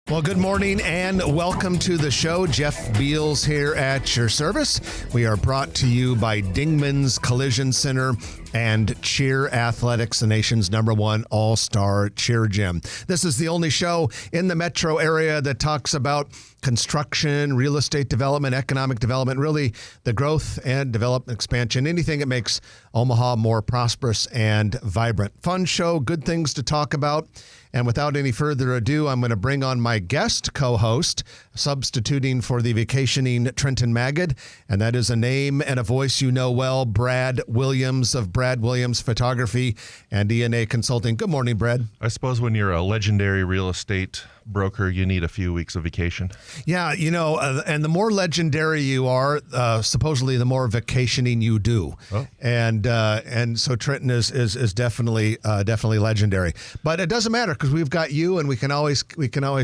Well, good morning and welcome to the show. Jeff Beals here at your service. We are brought to you by Dingman's Collision Center and Cheer Athletics, the nation's #1 all-star cheer gym. This is the only show in the metro area that talks about construction, real estate development, economic development, really the growth and development expansion, anything that makes Omaha more prosperous and vibrant. Fun show, good things to talk about. And without any further ado, I'm going to bring on my guest co-host, substituting for the vacationing Trenton Magid, and that is a name and a voice you know well, Brad Williams of Brad Williams Photography and E&A Consulting. Good morning, Brad. I suppose when you're a legendary real estate broker, you need a few weeks of vacation. Yeah, and the more legendary you are, supposedly the more vacationing you do. Oh. And so Trenton is definitely legendary. But it doesn't matter because we've got you, and we can always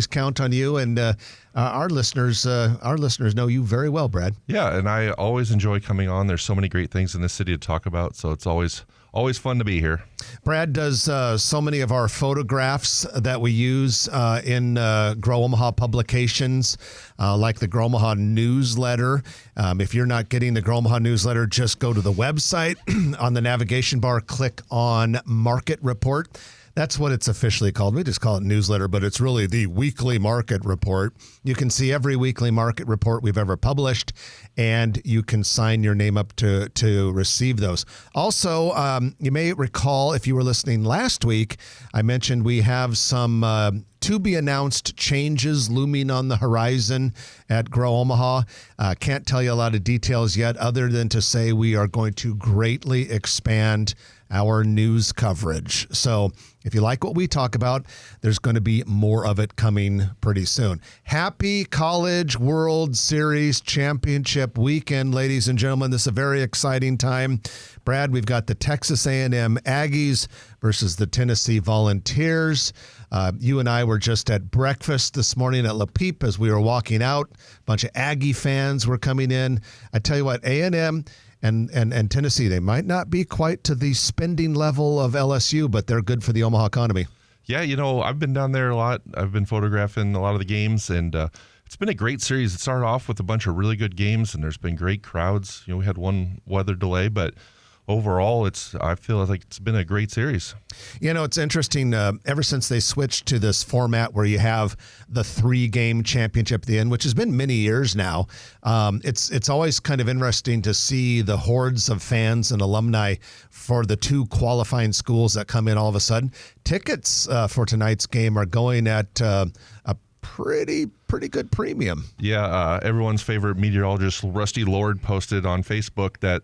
count on you. And our listeners know you very well, Brad. Yeah, and I always enjoy coming on. There's so many great things in this city to talk about, so it's always fun to be here. Brad does so many of our photographs that we use in Grow Omaha publications, like the Grow Omaha newsletter. If you're not getting the Grow Omaha newsletter, just go to the website. On the navigation bar, click on Market Report. That's what it's officially called. We just call it newsletter, but it's really the weekly market report. You can see every weekly market report we've ever published, and you can sign your name up to receive those. Also, you may recall if you were listening last week, I mentioned we have some to-be-announced changes looming on the horizon at Grow Omaha. Can't tell you a lot of details yet other than to say we are going to greatly expand our news coverage. So if you like what we talk about, there's going to be more of it coming pretty soon. Happy College World Series Championship weekend, ladies and gentlemen. This is a very exciting time. Brad, we've got the Texas A&M Aggies versus the Tennessee Volunteers. You and I were just at breakfast this morning at La Peep as we were walking out. A bunch of Aggie fans were coming in. I tell you what, A&M and Tennessee, they might not be quite to the spending level of LSU, but they're good for the Omaha economy. Yeah, I've been down there a lot. I've been photographing a lot of the games, and it's been a great series. It started off with a bunch of really good games, and there's been great crowds. We had one weather delay, but overall, I feel like it's been a great series. It's interesting. Ever since they switched to this format where you have the 3-game championship at the end, which has been many years now, it's always kind of interesting to see the hordes of fans and alumni for the 2 qualifying schools that come in all of a sudden. Tickets for tonight's game are going at a pretty good premium. Yeah, everyone's favorite meteorologist Rusty Lord posted on Facebook that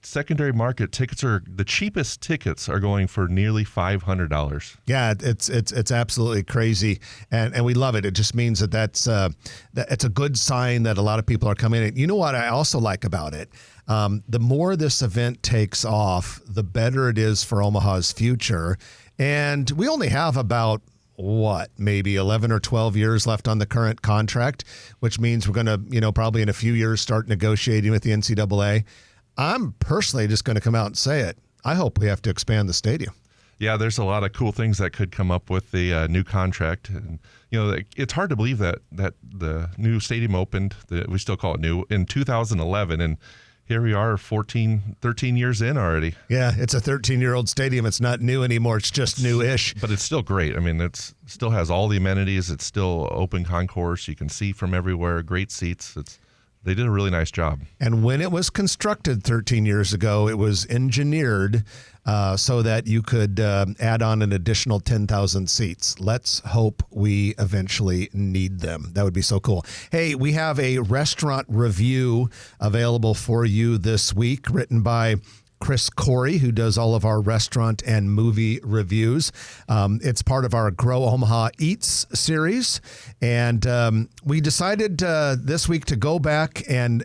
secondary market tickets the cheapest tickets are going for nearly $500. Yeah, it's absolutely crazy, and we love it. It just means that's it's a good sign that a lot of people are coming in. You know what I also like about it? The more this event takes off, the better it is for Omaha's future. And we only have about maybe 11 or 12 years left on the current contract, which means we're going to, probably in a few years start negotiating with the NCAA. I'm personally just going to come out and say it. I hope we have to expand the stadium. Yeah, there's a lot of cool things that could come up with the new contract. And, it's hard to believe that the new stadium opened, we still call it new, in 2011. And here we are 13 years in already. Yeah, it's a 13-year-old stadium. It's not new anymore. It's just new-ish. But it's still great. I mean, it still has all the amenities. It's still open concourse. You can see from everywhere, great seats. They did a really nice job. And when it was constructed 13 years ago, it was engineered so that you could add on an additional 10,000 seats. Let's hope we eventually need them. That would be so cool. Hey, we have a restaurant review available for you this week, written by Chris Corey, who does all of our restaurant and movie reviews. It's part of our Grow Omaha Eats series. And we decided this week to go back and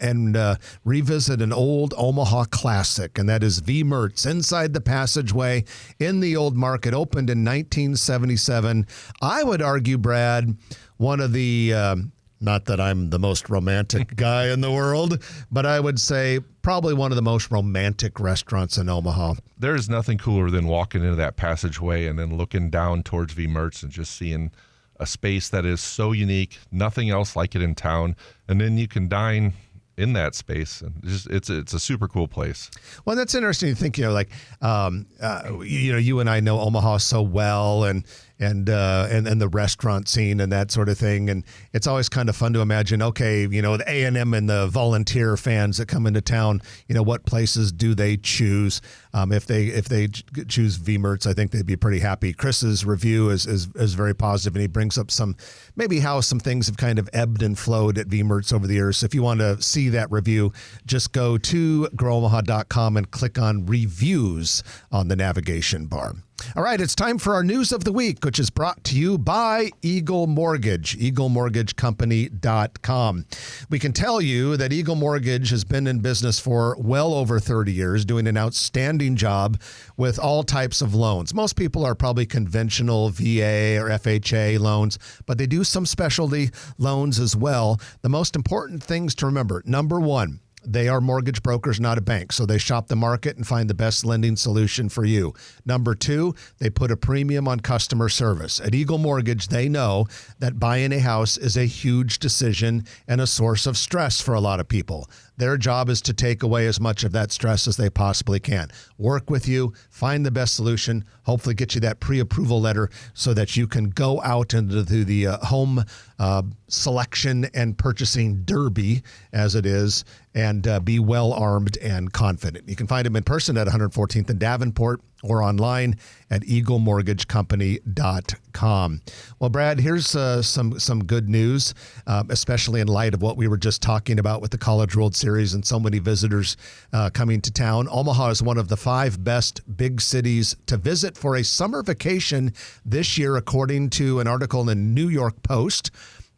revisit an old Omaha classic, and that is V Mertz, Inside the Passageway in the Old Market, opened in 1977. I would argue, Brad, one of the not that I'm the most romantic guy in the world, but I would say probably one of the most romantic restaurants in Omaha. There's nothing cooler than walking into that passageway and then looking down towards V Mertz and just seeing a space that is so unique, nothing else like it in town, and then you can dine in that space, and it's a super cool place. Well, that's interesting to think. You and I know Omaha so well, and the restaurant scene and that sort of thing, and it's always kind of fun to imagine. Okay, the A&M and the volunteer fans that come into town, what places do they choose? If they choose V-Mertz, I think they'd be pretty happy. Chris's review is very positive, and he brings up maybe how some things have kind of ebbed and flowed at V-Mertz over the years. So if you want to see that review, just go to growomaha.com and click on reviews on the navigation bar. All right, it's time for our news of the week, which is brought to you by Eagle Mortgage, eaglemortgagecompany.com. We can tell you that Eagle Mortgage has been in business for well over 30 years, doing an outstanding job with all types of loans. Most people are probably conventional VA or FHA loans, but they do some specialty loans as well. The most important things to remember, number one, they are mortgage brokers, not a bank, so they shop the market and find the best lending solution for you. Number two, they put a premium on customer service. At Eagle Mortgage, they know that buying a house is a huge decision and a source of stress for a lot of people. Their job is to take away as much of that stress as they possibly can. Work with you, find the best solution, hopefully get you that pre-approval letter so that you can go out into the home selection and purchasing derby, as it is, and be well-armed and confident. You can find them in person at 114th and Davenport or online at eaglemortgagecompany.com. Well, Brad, here's some good news, especially in light of what we were just talking about with the College World Series and so many visitors coming to town. Omaha is one of the 5 best big cities to visit for a summer vacation this year, according to an article in the New York Post.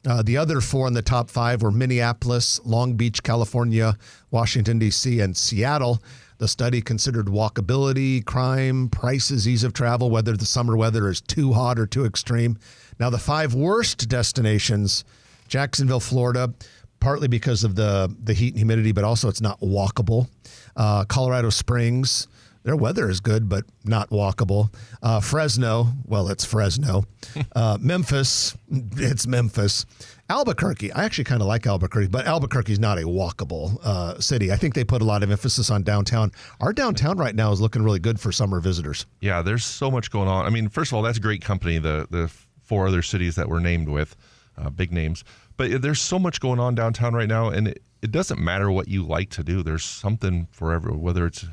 The other 4 in the top 5 were Minneapolis, Long Beach, California, Washington, D.C., and Seattle. The study considered walkability, crime, prices, ease of travel, whether the summer weather is too hot or too extreme. Now, the 5 worst destinations, Jacksonville, Florida, partly because of the heat and humidity, but also it's not walkable. Colorado Springs, their weather is good, but not walkable. Fresno, well, it's Fresno. Memphis, it's Memphis. Albuquerque, I actually kind of like Albuquerque, but Albuquerque is not a walkable city. I think they put a lot of emphasis on downtown. Our downtown right now is looking really good for summer visitors. Yeah, there's so much going on. I mean, first of all, that's great company, the 4 other cities that we're named with, big names. But there's so much going on downtown right now, and it doesn't matter what you like to do. There's something for everyone, whether it's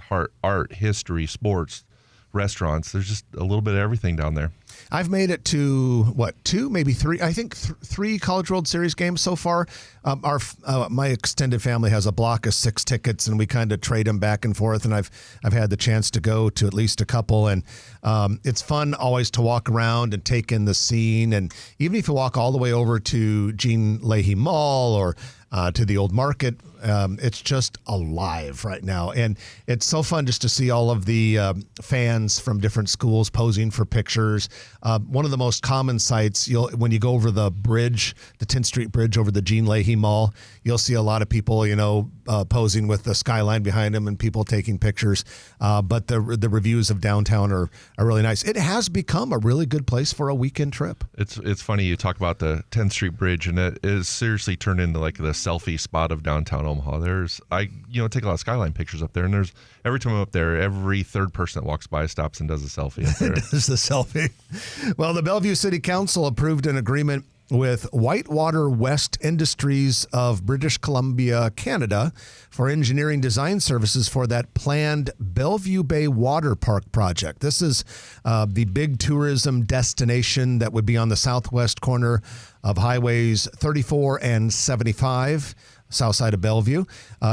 art, history, sports, restaurants. There's just a little bit of everything down there. I've made it to, 2, maybe 3, I think 3 College World Series games so far. My extended family has a block of 6 tickets, and we kind of trade them back and forth, and I've had the chance to go to at least a couple, and it's fun always to walk around and take in the scene, and even if you walk all the way over to Gene Leahy Mall or to the old market, it's just alive right now. And it's so fun just to see all of the fans from different schools posing for pictures. One of the most common sights, when you go over the bridge, the 10th Street Bridge over the Gene Leahy Mall, you'll see a lot of people, posing with the skyline behind them and people taking pictures. But the reviews of downtown are really nice. It has become a really good place for a weekend trip. It's funny you talk about the 10th Street Bridge, and it is seriously turned into like the selfie spot of downtown Omaha. I take a lot of skyline pictures up there, and there's every time I'm up there, every third person that walks by stops and does a selfie up there. Does the selfie. Well, the Bellevue City Council approved an agreement with Whitewater West Industries of British Columbia, Canada, for engineering design services for that planned Bellevue Bay Water Park project. This is the big tourism destination that would be on the southwest corner of highways 34 and 75. South side of Bellevue.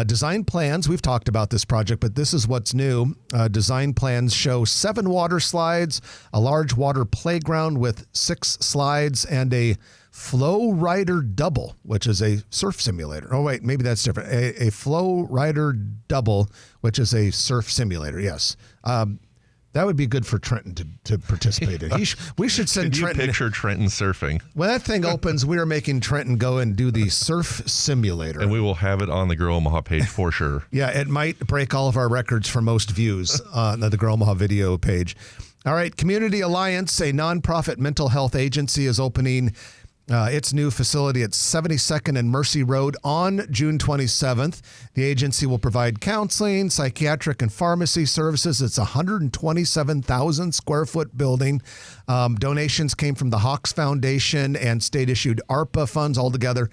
Design plans, we've talked about this project, but this is what's new. Design plans show 7 water slides, a large water playground with 6 slides, and a Flow Rider Double, which is a surf simulator. Oh, wait, maybe that's different. A Flow Rider Double, which is a surf simulator, yes. That would be good for Trenton to participate in. We should send Trenton. You picture Trenton surfing. When that thing opens, we are making Trenton go and do the surf simulator. And we will have it on the Grow Omaha page for sure. Yeah, it might break all of our records for most views on the Grow Omaha video page. All right, Community Alliance, a nonprofit mental health agency, is opening its new facility at 72nd and Mercy Road on June 27th. The agency will provide counseling, psychiatric, and pharmacy services. It's a 127,000 square foot building. Donations came from the Hawks Foundation and state-issued ARPA funds altogether.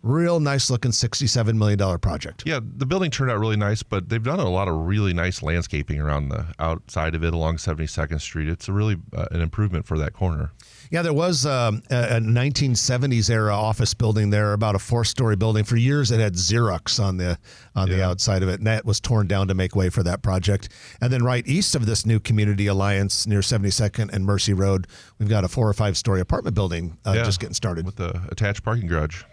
Real nice looking $67 million project. Yeah, the building turned out really nice, but they've done a lot of really nice landscaping around the outside of it along 72nd Street. It's a really an improvement for that corner. Yeah, there was a 1970s era office building there, about a 4-story building. For years, it had Xerox on the outside of it, and that was torn down to make way for that project. And then right east of this new Community Alliance near 72nd and Mercy Road, we've got a 4 or 5 story apartment building just getting started. With the attached parking garage.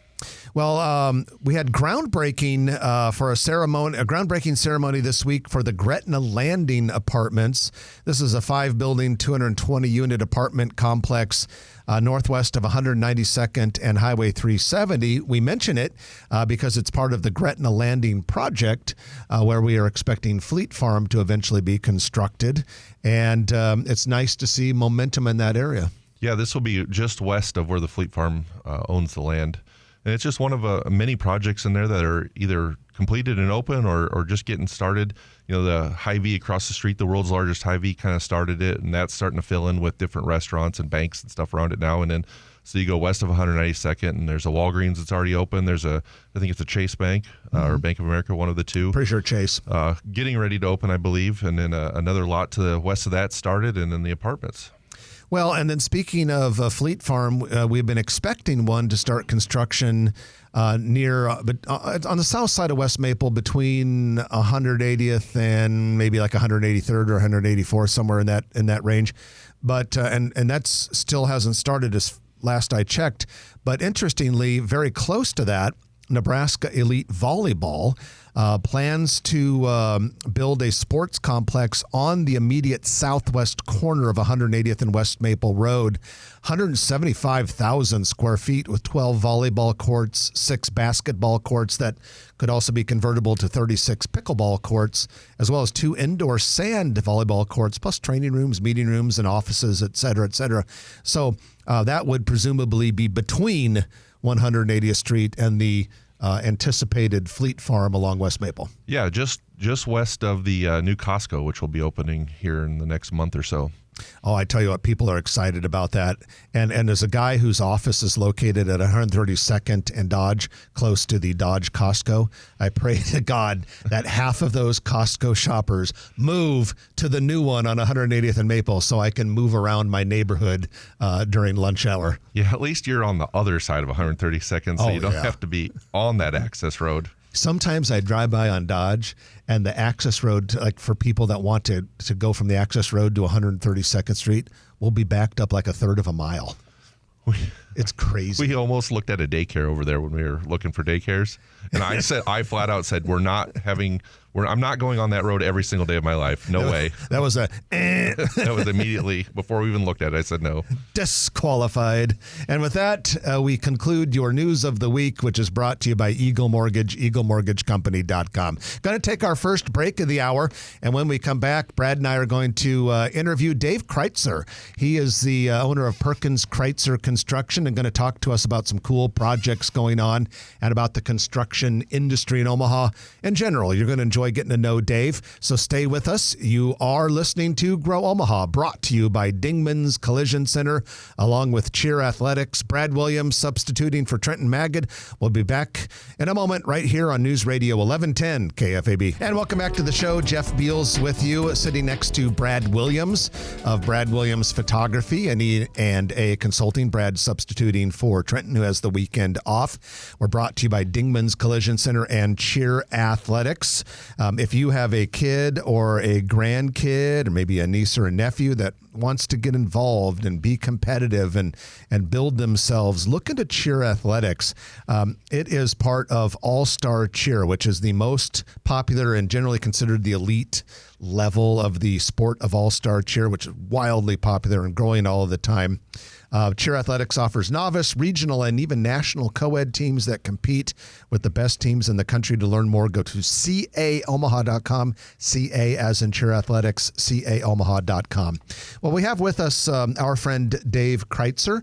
Well, we had groundbreaking for a groundbreaking ceremony this week for the Gretna Landing Apartments. This is a 5-building, 220-unit apartment complex northwest of 192nd and Highway 370. We mention it because it's part of the Gretna Landing project, where we are expecting Fleet Farm to eventually be constructed. And it's nice to see momentum in that area. Yeah, this will be just west of where the Fleet Farm owns the land. And it's just one of many projects in there that are either completed and open or just getting started. You know, the Hy-Vee across the street, the world's largest Hy-Vee, kind of started it, and that's starting to fill in with different restaurants and banks and stuff around it now. And then, so you go west of 192nd, and there's a Walgreens that's already open. There's I think it's a Chase Bank or Bank of America, one of the two. Pretty sure Chase. Getting ready to open, I believe. And then another lot to the west of that started, and then the apartments. Well, and then speaking of Fleet Farm, we've been expecting one to start construction near on the south side of West Maple between 180th and maybe like 183rd or 184th, somewhere in that range. But and that still hasn't started as last I checked. But interestingly, very close to that, Nebraska Elite Volleyball plans to build a sports complex on the immediate southwest corner of 180th and West Maple Road, 175,000 square feet with 12 volleyball courts, 6 basketball courts that could also be convertible to 36 pickleball courts, as well as 2 indoor sand volleyball courts, plus training rooms, meeting rooms, and offices, et cetera, et cetera. So that would presumably be between 180th Street and the anticipated Fleet Farm along West Maple. Yeah, just west of the new Costco, which will be opening here in the next month or so. Oh, I tell you what, people are excited about that. And as a guy whose office is located at 132nd and Dodge, close to the Dodge Costco, I pray to God that half of those Costco shoppers move to the new one on 180th and Maple so I can move around my neighborhood during lunch hour. Yeah, at least you're on the other side of 132nd, so you don't have to be on that access road. Sometimes I drive by on Dodge, and the access road, like for people that want to go from the access road to 132nd Street, will be backed up like a third of a mile. It's crazy. We almost looked at a daycare over there when we were looking for daycares, and I flat out said, I'm not going on that road every single day of my life. No way. That was that was immediately before we even looked at it. I said no. Disqualified. And with that, we conclude your news of the week, which is brought to you by Eagle Mortgage, eaglemortgagecompany.com. Going to take our first break of the hour, and when we come back, Brad and I are going to interview Dave Critser. He is the owner of Perkins Critser Construction and going to talk to us about some cool projects going on and about the construction industry in Omaha in general. You're going to enjoy getting to know Dave, so stay with us. You are listening to Grow Omaha, brought to you by Dingman's Collision Center, along with Cheer Athletics. Brad Williams substituting for Trenton Magid. We'll be back in a moment right here on News Radio 1110 KFAB. And welcome back to the show. Jeff Beals with you, sitting next to Brad Williams of Brad Williams Photography and a consulting. Brad substituting for Trenton, who has the weekend off. We're brought to you by Dingman's Collision Center and Cheer Athletics. If you have a kid or a grandkid or maybe a niece or a nephew that wants to get involved and be competitive and build themselves, look into Cheer Athletics. It is part of All-Star Cheer, which is the most popular and generally considered the elite level of the sport of all-star cheer, which is wildly popular and growing all of the time. Cheer Athletics offers novice, regional, and even national co-ed teams that compete with the best teams in the country. To learn more, go to caomaha.com, CA as in Cheer Athletics, caomaha.com. Well, we have with us our friend Dave Critser.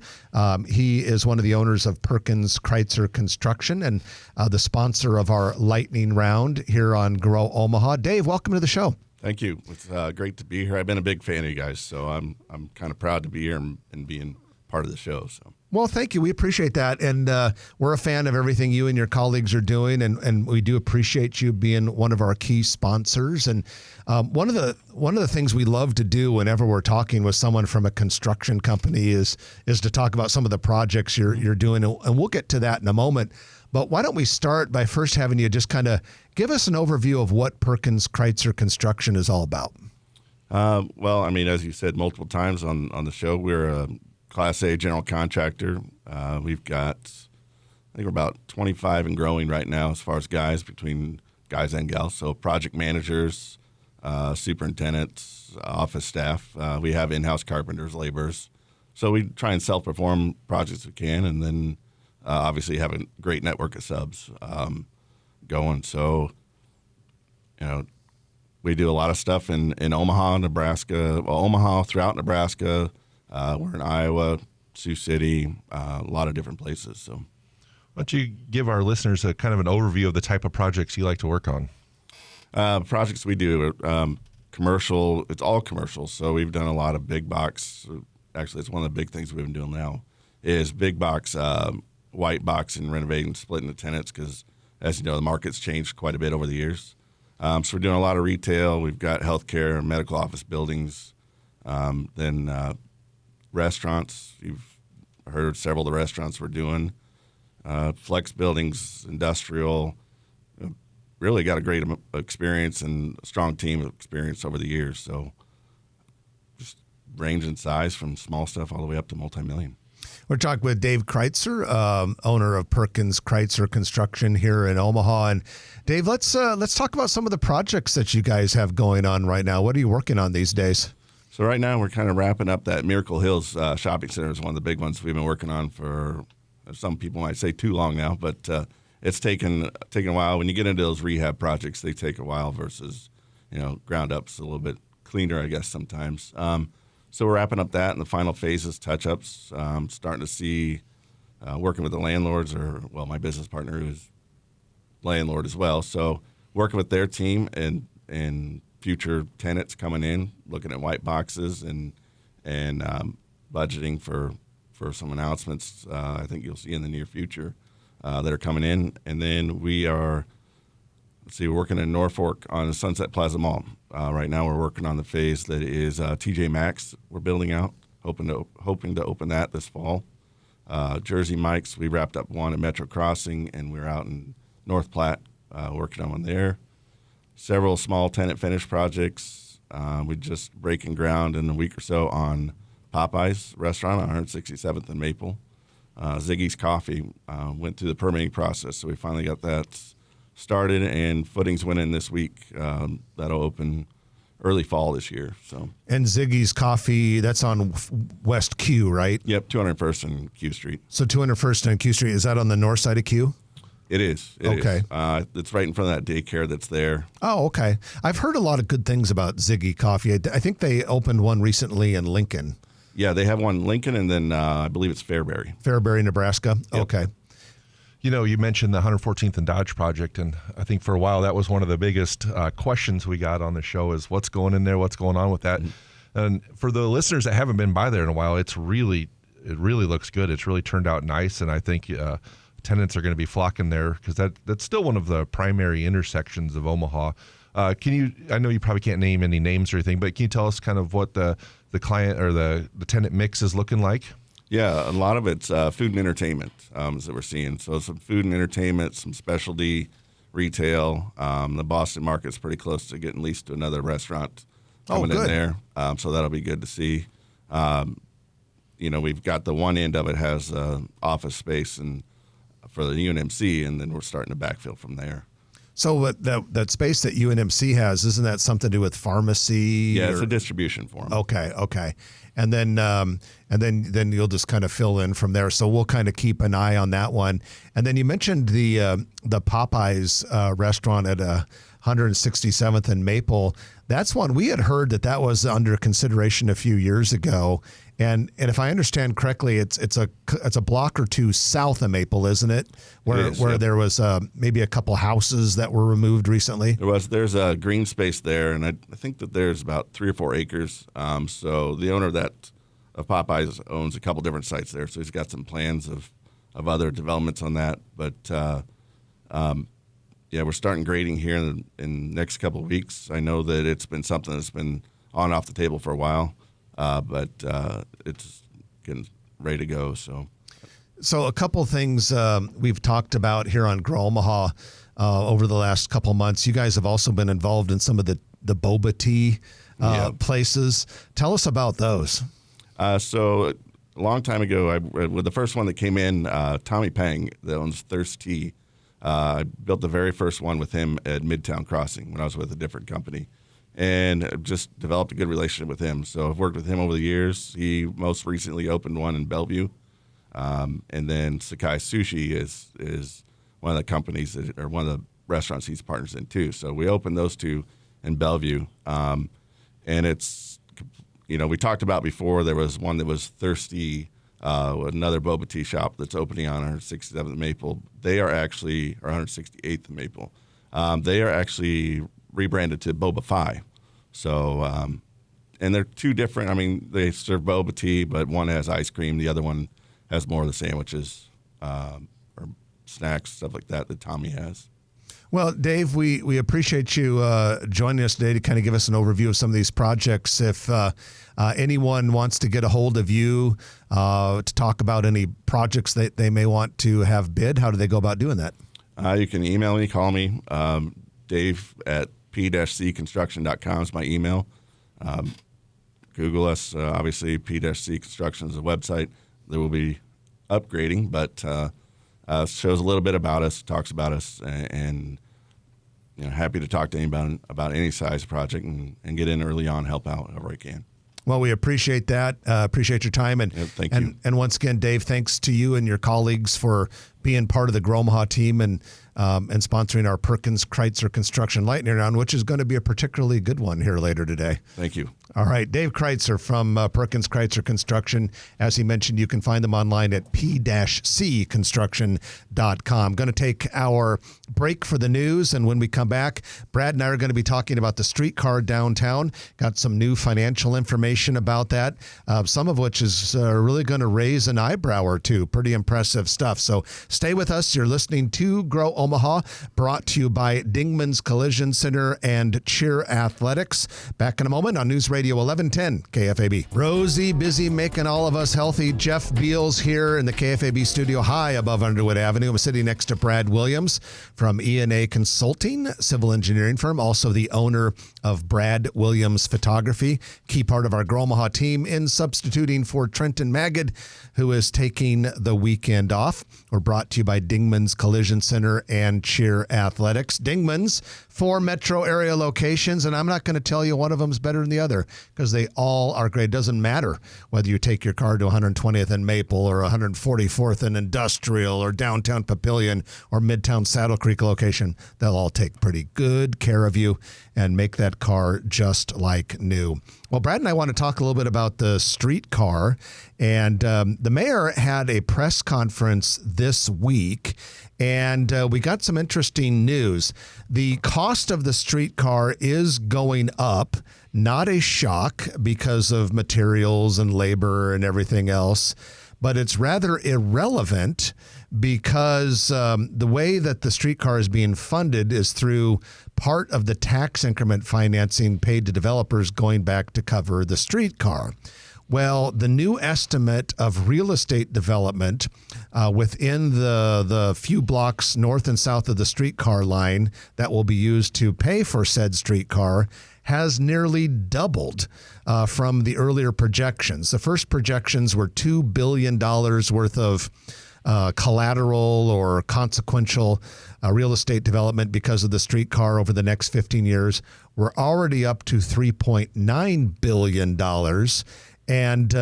He is one of the owners of Perkins Critser Construction and the sponsor of our Lightning Round here on Grow Omaha. Dave, welcome to the show. Thank you. It's great to be here. I've been a big fan of you guys, so I'm kind of proud to be here and being part of the show. So. Well, thank you. We appreciate that. And we're a fan of everything you and your colleagues are doing. And we do appreciate you being one of our key sponsors. And one of the things we love to do whenever we're talking with someone from a construction company is to talk about some of the projects you're doing. And we'll get to that in a moment. But why don't we start by first having you just kind of give us an overview of what Perkins Critser Construction is all about. Well, I mean, as you said multiple times on the show, we're a Class A general contractor. We've got, I think we're about 25 and growing right now as far as guys, between guys and gals. So project managers, superintendents, office staff. We have in-house carpenters, laborers. So we try and self-perform projects we can, and then obviously have a great network of subs going. So, we do a lot of stuff in Omaha, Nebraska. Well, Omaha, throughout Nebraska. We're in Iowa, Sioux City, a lot of different places. So, why don't you give our listeners a kind of an overview of the type of projects you like to work on? Projects we do, commercial. It's all commercial. So we've done a lot of big box. Actually, it's one of the big things we've been doing now is big box, white box, and renovating, splitting the tenants because, as you know, the market's changed quite a bit over the years. So we're doing a lot of retail. We've got healthcare, medical office buildings, then restaurants. You've heard several of the restaurants we're doing. Flex buildings, industrial. Really got a great experience and a strong team of experience over the years. So just range in size from small stuff all the way up to multi-million. We're talking with Dave Critser, owner of Perkins Critser Construction here in Omaha. And Dave, let's talk about some of the projects that you guys have going on right now. What are you working on these days? So right now we're kind of wrapping up that Miracle Hills shopping center is one of the big ones we've been working on for, some people might say, too long now, but it's taken a while. When you get into those rehab projects, they take a while versus, ground up's a little bit cleaner, I guess, sometimes. So we're wrapping up that in the final phases, touch-ups, starting to see, working with the landlords, my business partner who's landlord as well. So working with their team and future tenants coming in, looking at white boxes and budgeting for some announcements I think you'll see in the near future that are coming in. And then we're working in Norfolk on the Sunset Plaza Mall. Right now we're working on the phase that is TJ Maxx we're building out, hoping to open that this fall. Jersey Mike's, we wrapped up one at Metro Crossing, and we're out in North Platte working on one there. Several small tenant finish projects. We're just breaking ground in a week or so on Popeye's restaurant on 167th and Maple. Ziggy's Coffee went through the permitting process, so we finally got that started, and footings went in this week. That'll open early fall this year. So. And Ziggy's Coffee, that's on West Q, right? Yep, 201st and Q Street. So 201st and Q Street, is that on the north side of Q? It is. Okay. It's right in front of that daycare that's there. Oh, okay. I've heard a lot of good things about Ziggy Coffee. I think they opened one recently in Lincoln. Yeah, they have one in Lincoln, and then I believe it's Fairbury. Fairbury, Nebraska? Yep. Okay. You mentioned the 114th and Dodge project, and I think for a while that was one of the biggest questions we got on the show is what's going in there, what's going on with that. Mm-hmm. And for the listeners that haven't been by there in a while, it really looks good. It's really turned out nice, and I think tenants are going to be flocking there because that's still one of the primary intersections of Omaha. I know you probably can't name any names or anything, but can you tell us kind of what the client or the tenant mix is looking like? Yeah, a lot of it's food and entertainment that we're seeing. So some food and entertainment, some specialty retail. The Boston market's pretty close to getting leased to another restaurant coming in there. So that'll be good to see. We've got the one end of it has office space and for the UNMC, and then we're starting to backfill from there. So what that space that UNMC has, isn't that something to do with pharmacy? Yeah, it's a distribution for them. Okay. And then you'll just kind of fill in from there. So we'll kind of keep an eye on that one. And then you mentioned the Popeyes restaurant at 167th and Maple. That's one we had heard that was under consideration a few years ago. And if I understand correctly, it's a block or two south of Maple, isn't it? Where Yep. there was maybe a couple houses that were removed recently. There's a green space there, and I think that there's about 3 or 4 acres. So the owner of Popeyes owns a couple different sites there, so he's got some plans of other developments on that. But yeah, we're starting grading here in the next couple of weeks. I know that it's been something that's been on and off the table for a while, but it's getting ready to go. So a couple things we've talked about here on Grow Omaha over the last couple months. You guys have also been involved in some of the boba tea places. Tell us about those. So a long time ago, with the first one that came in, Tommy Pang, that owns Thirst Tea, I built the very first one with him at Midtown Crossing when I was with a different company, and just developed a good relationship with him. So I've worked with him over the years. He most recently opened one in Bellevue, and then Sakai Sushi is one of the companies or one of the restaurants he's partners in too. So we opened those two in Bellevue, and it's, we talked about before, there was one that was Thirsty, another boba tea shop that's opening on 167th Maple. They are actually, or 168th Maple. They are actually rebranded to Boba Fi. So, and they're two different. I mean, they serve boba tea, but one has ice cream. The other one has more of the sandwiches or snacks, stuff like that Tommy has. Well, Dave, we appreciate you joining us today to kind of give us an overview of some of these projects. If anyone wants to get a hold of you to talk about any projects that they may want to have bid, how do they go about doing that? You can email me, call me. Dave at p-cconstruction.com is my email. Google us. Obviously, P-C Construction is a website that will be upgrading, but shows a little bit about us, talks about us, and happy to talk to anybody about any size project and get in early on, help out however I can. Well, we appreciate that. Appreciate your time. And thank you. And once again, Dave, thanks to you and your colleagues for being part of the Grow Omaha team and sponsoring our Perkins Critser Construction Lightning Round, which is going to be a particularly good one here later today. Thank you. All right, Dave Critser from Perkins Critser Construction. As he mentioned, you can find them online at p-cconstruction.com. Going to take our break for the news, and when we come back, Brad and I are going to be talking about the streetcar downtown. Got some new financial information about that, some of which is really going to raise an eyebrow or two. Pretty impressive stuff. So stay with us. You're listening to Grow Omaha, brought to you by Dingman's Collision Center and Cheer Athletics. Back in a moment on News Radio 1110 KFAB. Rosie, busy making all of us healthy. Jeff Beals here in the KFAB studio high above Underwood Avenue. I'm sitting next to Brad Williams from E&A Consulting, civil engineering firm, also the owner of Brad Williams Photography, key part of our Grow Omaha team in substituting for Trenton Magid, who is taking the weekend off. We're brought to you by Dingman's Collision Center and Cheer Athletics. Dingman's, 4 metro area locations, and I'm not going to tell you one of them is better than the other because they all are great. It doesn't matter whether you take your car to 120th and Maple or 144th and Industrial or downtown Papillion or Midtown Saddle Creek location. They'll all take pretty good care of you and make that car just like new. Well, Brad and I want to talk a little bit about the streetcar, and the mayor had a press conference this week, and we got some interesting news. The cost of the streetcar is going up, not a shock because of materials and labor and everything else, but it's rather irrelevant because the way that the streetcar is being funded is through part of the tax increment financing paid to developers going back to cover the streetcar. Well, the new estimate of real estate development within the few blocks north and south of the streetcar line that will be used to pay for said streetcar has nearly doubled from the earlier projections. The first projections were $2 billion worth of collateral or consequential real estate development because of the streetcar over the next 15 years. We're already up to $3.9 billion. And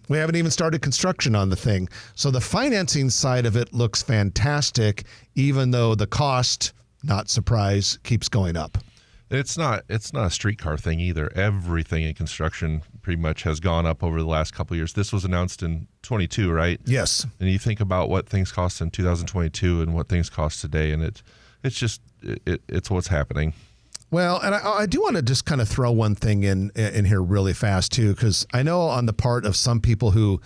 we haven't even started construction on the thing. So the financing side of it looks fantastic, even though the cost, not surprise, keeps going up. It's not a streetcar thing either. Everything in construction pretty much has gone up over the last couple of years. This was announced in 22, right? Yes. And you think about what things cost in 2022 and what things cost today, and it's what's happening. Well, and I do want to just kind of throw one thing in here really fast too, because I know on the part of some people who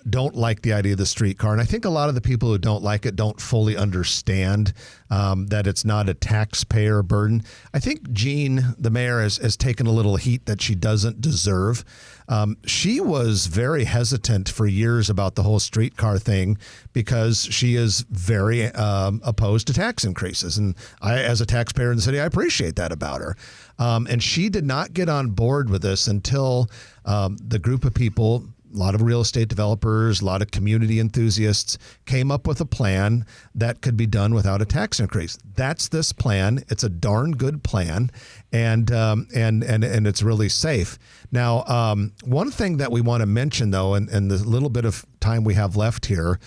don't like the idea of the streetcar, and I think a lot of the people who don't like it don't fully understand that it's not a taxpayer burden. I think Jean, the mayor, has taken a little heat that she doesn't deserve. She was very hesitant for years about the whole streetcar thing because she is very opposed to tax increases. And I, as a taxpayer in the city, I appreciate that about her. And she did not get on board with this until the group of people, a lot of real estate developers, a lot of community enthusiasts came up with a plan that could be done without a tax increase. That's this plan. It's a darn good plan, and it's really safe. Now, one thing that we want to mention, though, and the little bit of time we have left here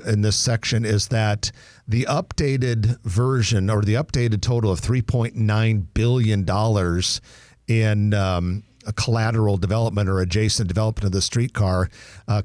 in this section, is that the updated version, or the updated total of $3.9 billion in a collateral development or adjacent development of the streetcar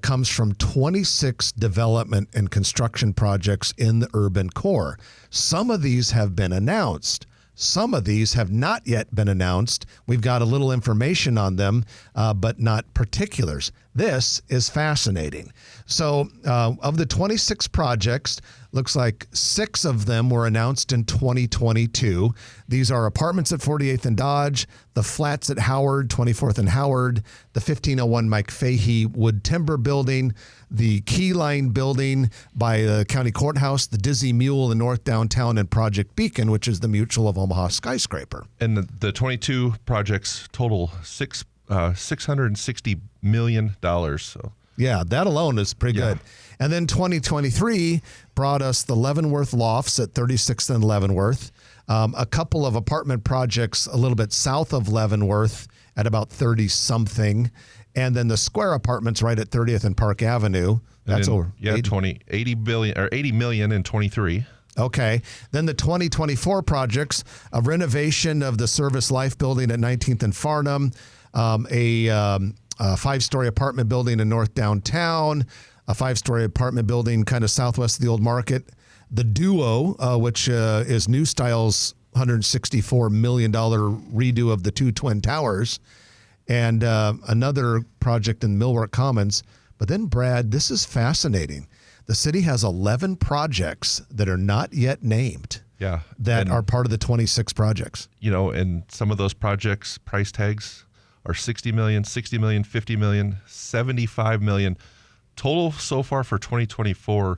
comes from 26 development and construction projects in the urban core. Some of these have been announced. Some of these have not yet been announced. We've got a little information on them, but not particulars. This is fascinating. So of the 26 projects, looks like 6 of them were announced in 2022. These are apartments at 48th and Dodge, the flats at Howard, 24th and Howard, the 1501 Mike Fahey Wood Timber Building, the Keyline Building by the County Courthouse, the Dizzy Mule in North Downtown, and Project Beacon, which is the Mutual of Omaha skyscraper. And the 22 projects total $660 million. So yeah, that alone is pretty good. And then 2023 brought us the Leavenworth Lofts at 36th and Leavenworth, a couple of apartment projects a little bit south of Leavenworth at about 30-something, and then the Square Apartments right at 30th and Park Avenue. That's over. Yeah, 80 million in 23. Okay. Then the 2024 projects, a renovation of the Service Life building at 19th and Farnham, a 5-story apartment building in North Downtown, a 5-story apartment building kind of southwest of the Old Market, the Duo, which is New Style's $164 million redo of the 2 Twin Towers, and another project in Millwork Commons. But then, Brad, this is fascinating. The city has 11 projects that are not yet named. Yeah. That are part of the 26 projects. You know, and some of those projects, price tags are 60 million, 60 million, 50 million, 75 million. Total so far for 2024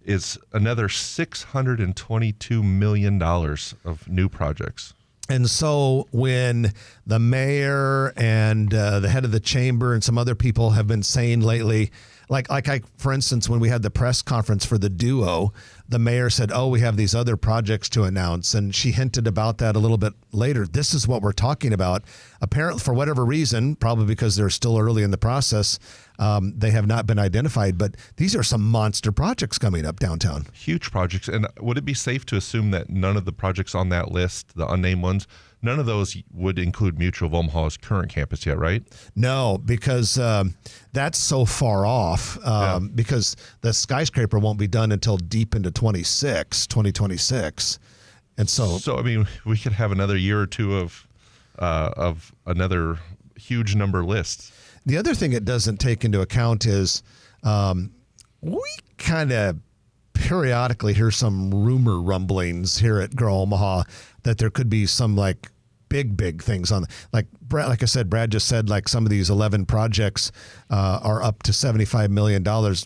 is another $622 million of new projects. And so when the mayor and the head of the chamber and some other people have been saying lately, like for instance, when we had the press conference for the Duo, the mayor said, oh, we have these other projects to announce. And she hinted about that a little bit later. This is what we're talking about. Apparently, for whatever reason, probably because they're still early in the process, they have not been identified. But these are some monster projects coming up downtown. Huge projects. And would it be safe to assume that none of the projects on that list, the unnamed ones, none of those would include Mutual of Omaha's current campus yet, right? No, because that's so far off because the skyscraper won't be done until deep into 2026. And so I mean, we could have another year or two of another huge number list. The other thing it doesn't take into account is we kind of periodically hear some rumor rumblings here at Grow Omaha that there could be some like big things on, like I said, Brad just said, like some of these 11 projects are up to $75 million.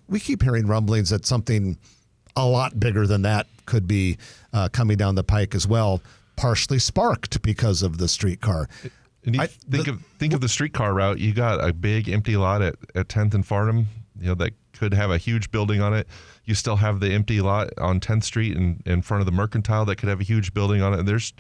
We keep hearing rumblings that something a lot bigger than that could be coming down the pike as well, partially sparked because of the streetcar. And think of the streetcar route. You got a big empty lot at 10th and Farnham, you know, that could have a huge building on it. You still have the empty lot on 10th Street in front of the Mercantile that could have a huge building on it. And there's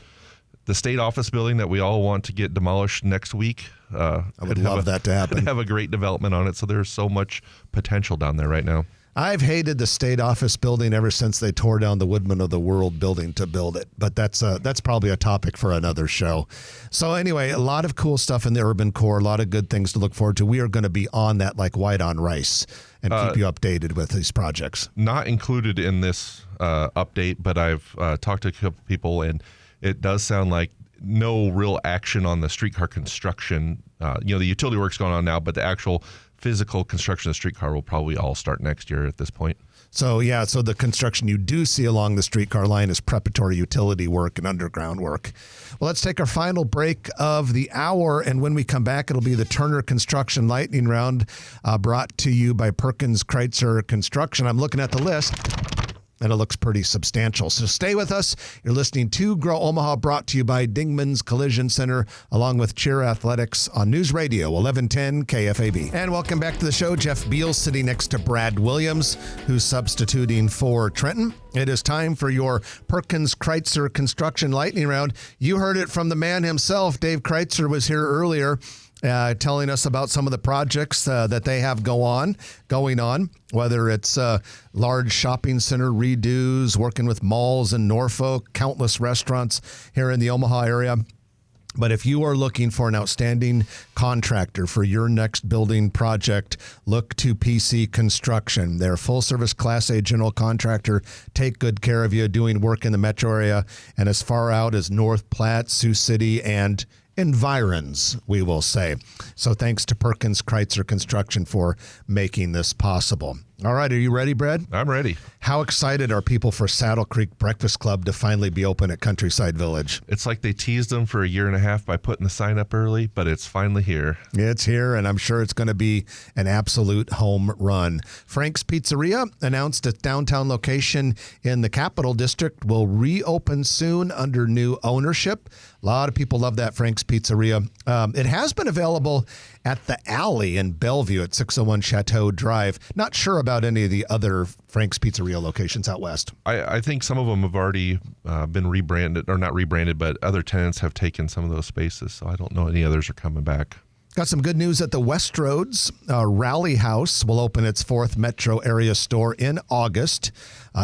the state office building that we all want to get demolished next week. I would love that to happen. Could have a great development on it. So there's so much potential down there right now. I've hated the state office building ever since they tore down the Woodman of the World building to build it. But that's probably a topic for another show. So anyway, a lot of cool stuff in the urban core, a lot of good things to look forward to. We are going to be on that like white on rice and keep you updated with these projects. Not included in this update, but I've talked to a couple people, and it does sound like no real action on the streetcar construction. The utility work's going on now, but the actual physical construction of the streetcar will probably all start next year at this point. So the construction you do see along the streetcar line is preparatory utility work and underground work. Well, let's take our final break of the hour, and when we come back, it'll be the Turner Construction Lightning Round, brought to you by Perkins Critser Construction. I'm looking at the list, and it looks pretty substantial. So stay with us. You're listening to Grow Omaha, brought to you by Dingman's Collision Center, along with Cheer Athletics on News Radio 1110 KFAB. And welcome back to the show. Jeff Beal sitting next to Brad Williams, who's substituting for Trenton. It is time for your Perkins Critser Construction Lightning Round. You heard it from the man himself. Dave Critser was here earlier, telling us about some of the projects that they have going on, whether it's large shopping center redos, working with malls in Norfolk, countless restaurants here in the Omaha area. But if you are looking for an outstanding contractor for your next building project, look to PC Construction. They're a full-service Class A general contractor, take good care of you, doing work in the metro area and as far out as North Platte, Sioux City, and environs, we will say. So thanks to Perkins Critser Construction for making this possible. All right, are you ready, Brad? I'm ready. How excited are people for Saddle Creek Breakfast Club to finally be open at Countryside Village? It's like they teased them for a year and a half by putting the sign up early, but it's finally here. It's here, and I'm sure it's going to be an absolute home run. Frank's Pizzeria announced its downtown location in the Capital District will reopen soon under new ownership. A lot of people love that Frank's Pizzeria. It has been available at the Alley in Bellevue at 601 Chateau Drive. Not sure about any of the other Frank's Pizzeria locations out west. I think some of them have already been rebranded, or not rebranded, but other tenants have taken some of those spaces. So I don't know any others are coming back. Got some good news at the Westroads. Rally House will open its 4th metro area store in August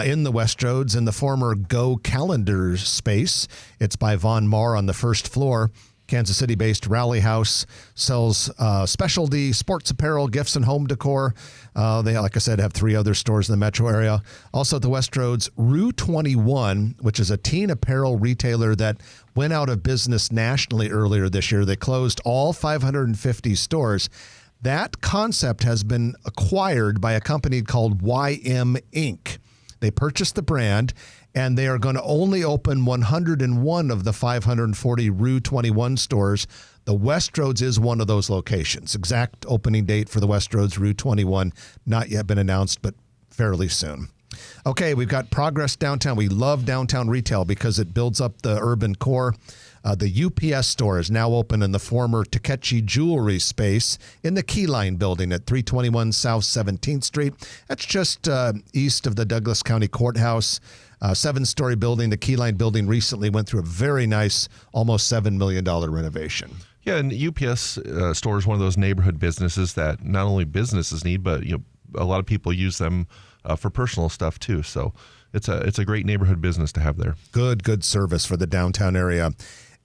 in the Westroads in the former Go Calendar space. It's by Von Maur on the first floor. Kansas City-based Rally House sells specialty sports apparel, gifts, and home decor. They, like I said, have 3 other stores in the metro area. Also at the Westroads, Rue 21, which is a teen apparel retailer that went out of business nationally earlier this year. They closed all 550 stores. That concept has been acquired by a company called YM Inc. They purchased the brand, and they are going to only open 101 of the 540 Rue 21 stores. The Westroads is one of those locations. Exact opening date for the Westroads Rue 21, not yet been announced, but fairly soon. Okay, we've got Progress Downtown. We love downtown retail because it builds up the urban core. The UPS store is now open in the former Takechi Jewelry space in the Keyline building at 321 South 17th Street. That's just east of the Douglas County Courthouse. 7-story building. The Keyline building recently went through a very nice, almost $7 million renovation. Yeah, and UPS store is one of those neighborhood businesses that not only businesses need, but a lot of people use them for personal stuff too. So it's a great neighborhood business to have there. Good service for the downtown area.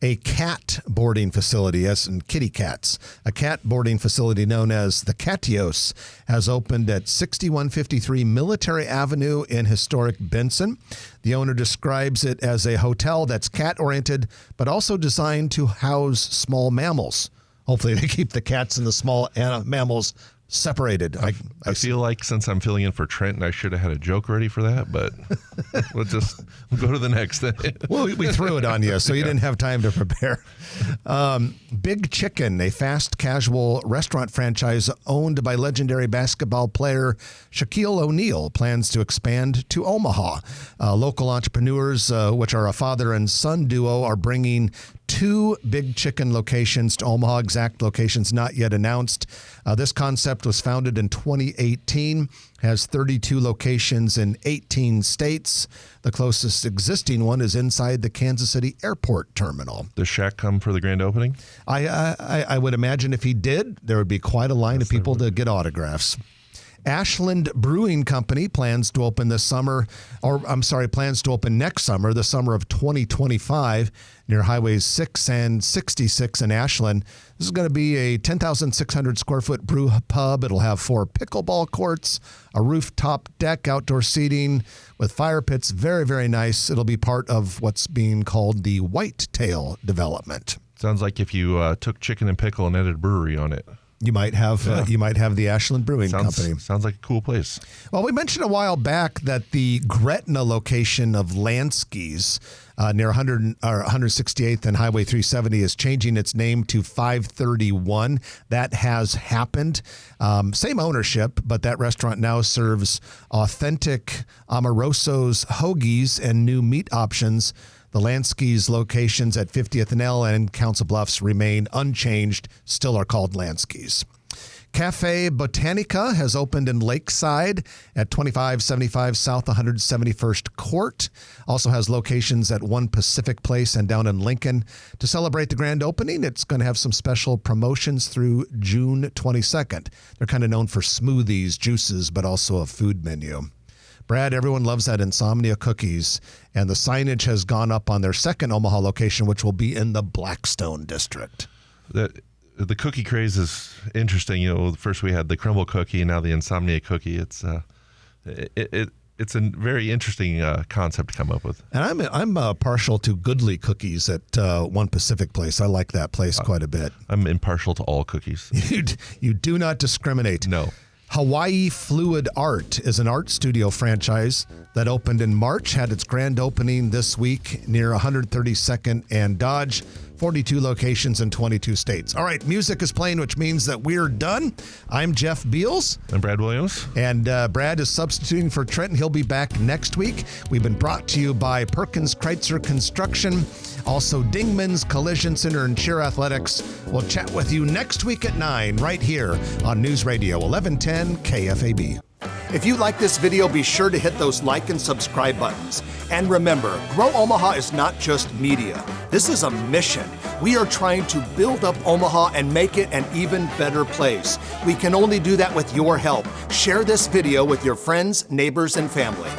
A cat boarding facility, yes, and kitty cats. A cat boarding facility known as the Catios has opened at 6153 Military Avenue in historic Benson. The owner describes it as a hotel that's cat-oriented, but also designed to house small mammals. Hopefully they keep the cats and the small mammals separated. I feel like since I'm filling in for Trenton, I should have had a joke ready for that, but we'll go to the next thing. Well, we threw it on you, so you didn't have time to prepare. Big Chicken, a fast casual restaurant franchise owned by legendary basketball player Shaquille O'Neal, plans to expand to Omaha. Local entrepreneurs, which are a father and son duo, are bringing 2 Big Chicken locations to Omaha, exact locations not yet announced. This concept was founded in 2018, has 32 locations in 18 states. The closest existing one is inside the Kansas City Airport terminal. Does Shaq come for the grand opening? I would imagine if he did, there would be quite a line of people to get autographs. Ashland Brewing Company plans to open next summer, the summer of 2025, near Highways 6 and 66 in Ashland. This is going to be a 10,600 square foot brew pub. It'll have 4 pickleball courts, a rooftop deck, outdoor seating with fire pits. Very, very nice. It'll be part of what's being called the Whitetail development. Sounds like if you took chicken and pickle and added a brewery on it. You might have the Ashland Brewing Company. Sounds like a cool place. Well, we mentioned a while back that the Gretna location of Lansky's near 168th and Highway 370 is changing its name to 531. That has happened. Same ownership, but that restaurant now serves authentic Amoroso's hoagies and new meat options. The Lansky's locations at 50th and L and Council Bluffs remain unchanged, still are called Lansky's. Cafe Botanica has opened in Lakeside at 2575 South 171st Court. Also has locations at One Pacific Place and down in Lincoln. To celebrate the grand opening, it's going to have some special promotions through June 22nd. They're kind of known for smoothies, juices, but also a food menu. Brad, everyone loves that Insomnia cookies, and the signage has gone up on their second Omaha location, which will be in the Blackstone district. The cookie craze is interesting. You know, first we had the crumble cookie, and now the Insomnia cookie. It's a very interesting concept to come up with. And I'm partial to Goodly cookies at One Pacific Place. I like that place quite a bit. I'm impartial to all cookies. You do not discriminate. No. Hawaii Fluid Art is an art studio franchise that opened in March, had its grand opening this week near 132nd and Dodge. 42 locations in 22 states. All right, music is playing, which means that we're done. I'm Jeff Beals. I'm Brad Williams. And Brad is substituting for Trenton. He'll be back next week. We've been brought to you by Perkins Critser Construction, also Dingman's Collision Center and Cheer Athletics. We'll chat with you next week at 9 right here on News Radio 1110 KFAB. If you like this video, be sure to hit those like and subscribe buttons. And remember, Grow Omaha is not just media. This is a mission. We are trying to build up Omaha and make it an even better place. We can only do that with your help. Share this video with your friends, neighbors, and family.